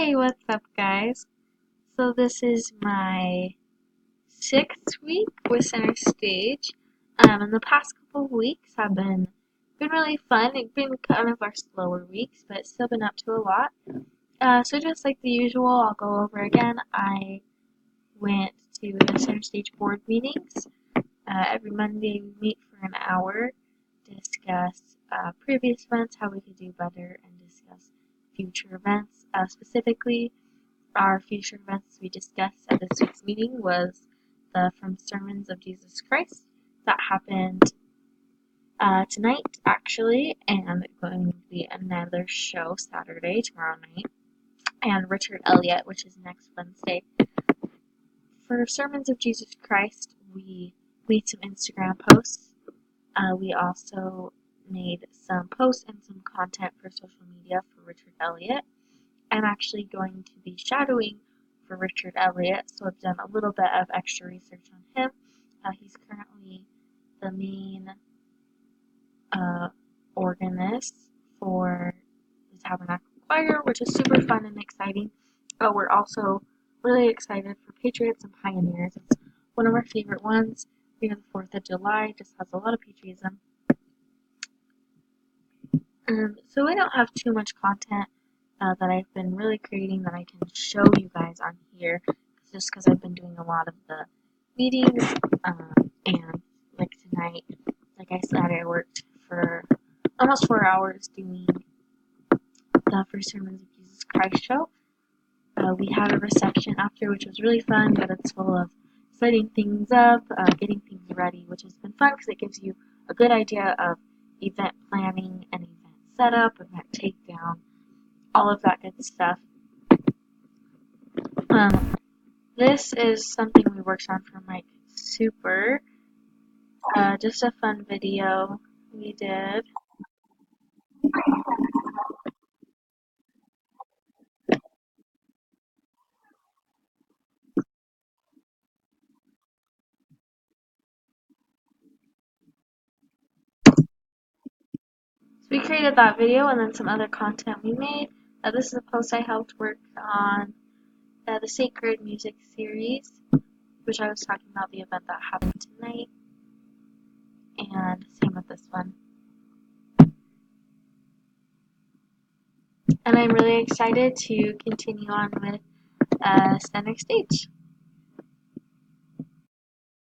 Hey, what's up, guys? So this is my 6th week with Center Stage. And the past couple of weeks have been really fun. It's been kind of our slower weeks, but still been up to a lot. So just like the usual, I'll go over again. I went to the Center Stage board meetings. Every Monday we meet for an hour, discuss previous events, how we could do better, and discuss future events. Specifically, our future events we discussed at this week's meeting was the From Sermons of Jesus Christ that happened tonight, actually, and going to be another show Saturday, tomorrow night, and Richard Elliott, which is next Wednesday. For Sermons of Jesus Christ, we made some Instagram posts. We also made some posts and some content for social media for Richard Elliott. I'm actually going to be shadowing for Richard Elliott, so I've done a little bit of extra research on him. He's currently the main organist for the Tabernacle Choir, which is super fun and exciting. But we're also really excited for Patriots and Pioneers. It's one of our favorite ones. The 4th of July just has a lot of patriotism. So I don't have too much content that I've been really creating that I can show you guys on here, just because I've been doing a lot of the meetings, and like tonight, like I said, I worked for almost 4 hours doing the First Sermons of Jesus Christ show. We had a reception after, which was really fun, but it's full of setting things up, getting things ready, which has been fun because it gives you a good idea of event planning and event setup, event takedown, all of that good stuff. This is something we worked on for Mike Super. Just a fun video we did. So we created that video and then some other content we made. This is a post I helped work on the Sacred Music series, which I was talking about the event that happened tonight. And same with this one. And I'm really excited to continue on with Center Stage.